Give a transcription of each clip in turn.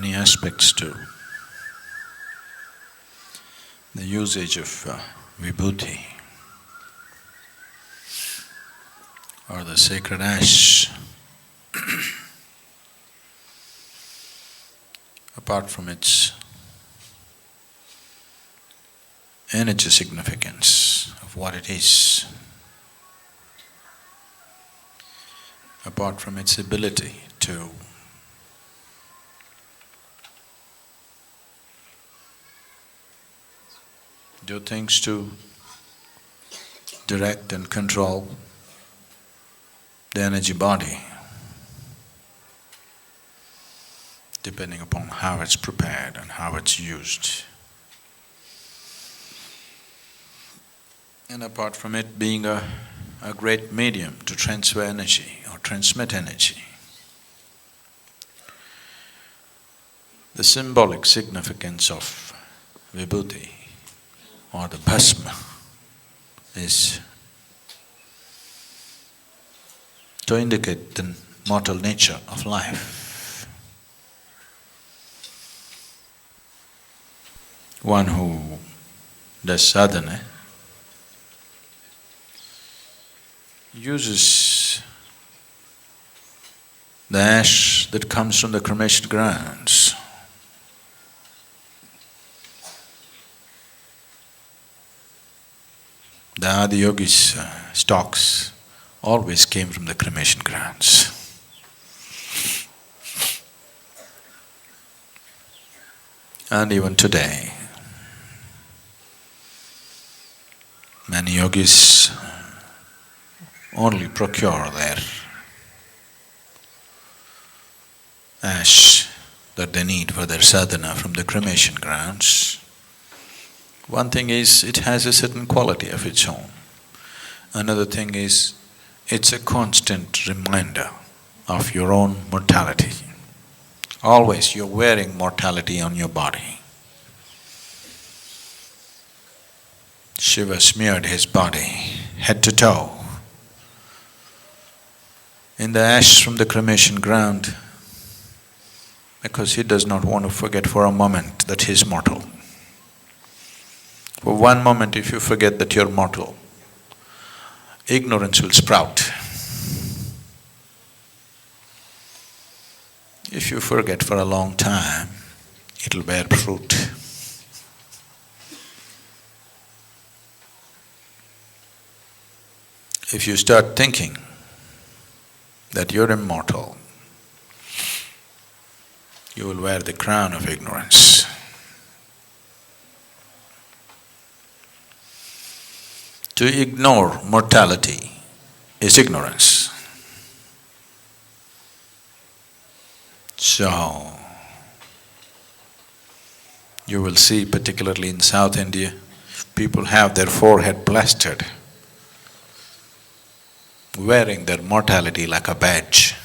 many aspects to the usage of Vibhuti or the sacred ash. Apart from its energy significance of what it is, apart from its ability to do things to direct and control the energy body, depending upon how it's prepared and how it's used. And apart from it being a great medium to transfer energy or transmit energy, the symbolic significance of Vibhuti or the bhasma is to indicate the mortal nature of life. One who does sadhana uses the ash that comes from the cremation grounds. The Adi Yogi's stocks always came from the cremation grounds. And even today, many yogis only procure their ash that they need for their sadhana from the cremation grounds. One thing is, it has a certain quality of its own. Another thing is, it's a constant reminder of your own mortality. Always you're wearing mortality on your body. Shiva smeared his body, head to toe, in the ash from the cremation ground because he does not want to forget for a moment that he is mortal. For one moment if you forget that you're mortal, ignorance will sprout. If you forget for a long time, it'll bear fruit. If you start thinking that you're immortal, you will wear the crown of ignorance. To ignore mortality is ignorance. So, you will see particularly in South India, people have their forehead plastered, wearing their mortality like a badge,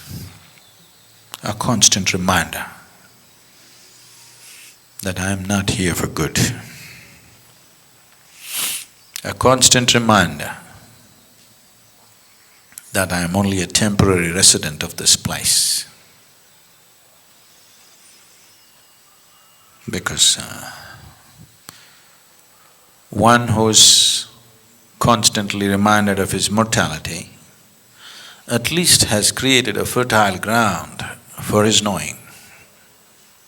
a constant reminder that I am not here for good. A constant reminder that I am only a temporary resident of this place. Because one who's constantly reminded of his mortality at least has created a fertile ground for his knowing.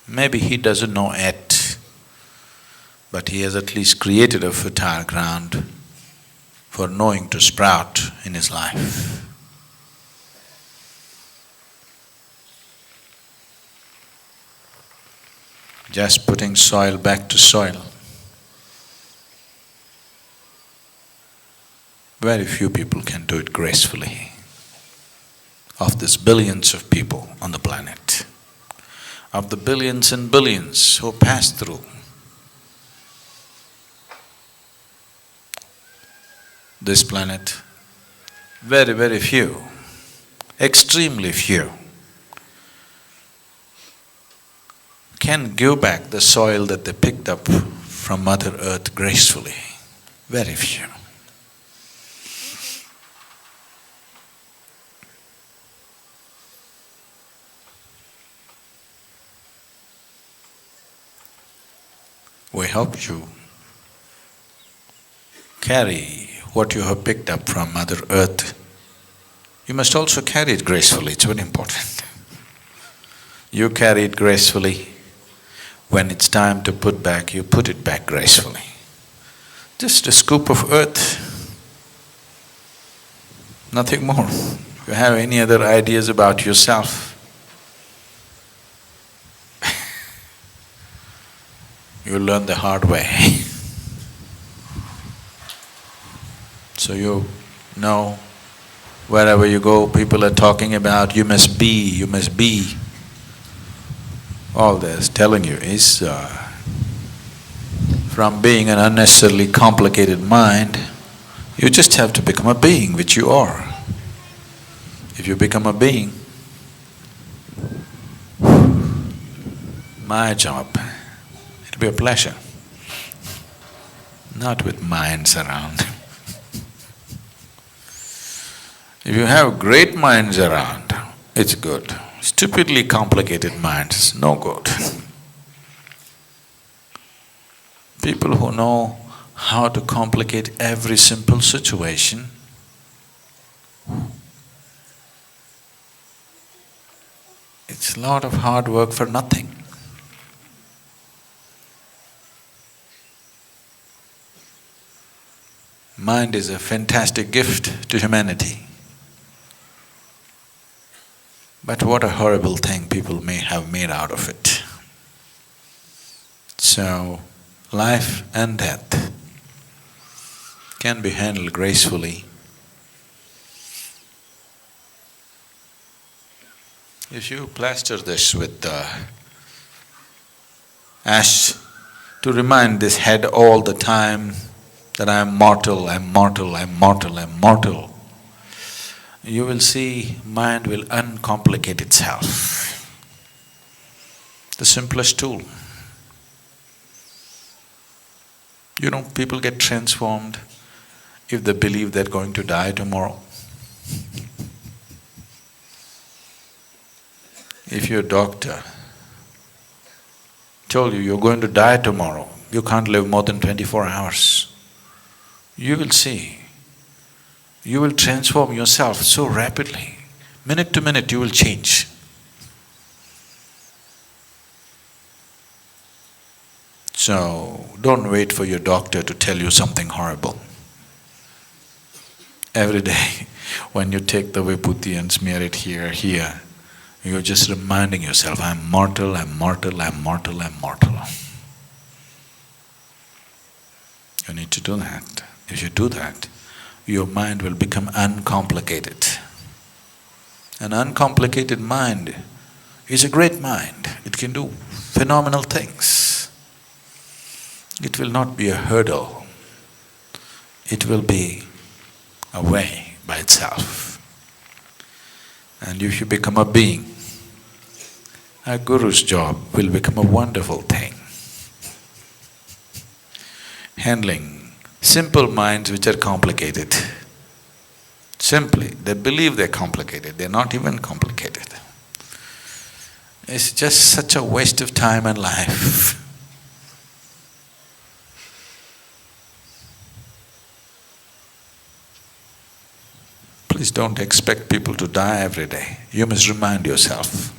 Maybe he doesn't know yet, but he has at least created a fertile ground for knowing to sprout in his life. Just putting soil back to soil. Very few people can do it gracefully. Of these billions of people on the planet, of the billions and billions who pass through, this planet, very, very few, extremely few, can give back the soil that they picked up from Mother Earth gracefully. Very few. We help you carry what you have picked up from Mother Earth. You must also carry it gracefully, it's very important. You carry it gracefully. When it's time to put back, you put it back gracefully. Just a scoop of earth, nothing more. If you have any other ideas about yourself, you'll learn the hard way. So you know, wherever you go, people are talking about you must be, you must be. All they're telling you is from being an unnecessarily complicated mind, you just have to become a being, which you are. If you become a being, my job, it'll be a pleasure. Not with minds around. If you have great minds around, it's good. Stupidly complicated minds, no good. People who know how to complicate every simple situation, it's a lot of hard work for nothing. Mind is a fantastic gift to humanity. But what a horrible thing people may have made out of it. So, life and death can be handled gracefully if you plaster this with ash to remind this head all the time that I am mortal, I am mortal, I am mortal, I am mortal, you will see mind will uncomplicate itself. The simplest tool. You know, people get transformed if they believe they're going to die tomorrow. If your doctor told you you're going to die tomorrow, you can't live more than 24 hours, you will see, you will transform yourself so rapidly. Minute to minute you will change. So, don't wait for your doctor to tell you something horrible. Every day, when you take the Vibhuti and smear it here, you're just reminding yourself, I'm mortal, I'm mortal, I'm mortal, I'm mortal. You need to do that. If you do that, your mind will become uncomplicated. An uncomplicated mind is a great mind. It can do phenomenal things. It will not be a hurdle. It will be a way by itself. And if you become a being, a guru's job will become a wonderful thing. Handling simple minds which are complicated. Simply, they believe they're complicated, they're not even complicated. It's just such a waste of time and life. Please don't expect people to die every day. You must remind yourself.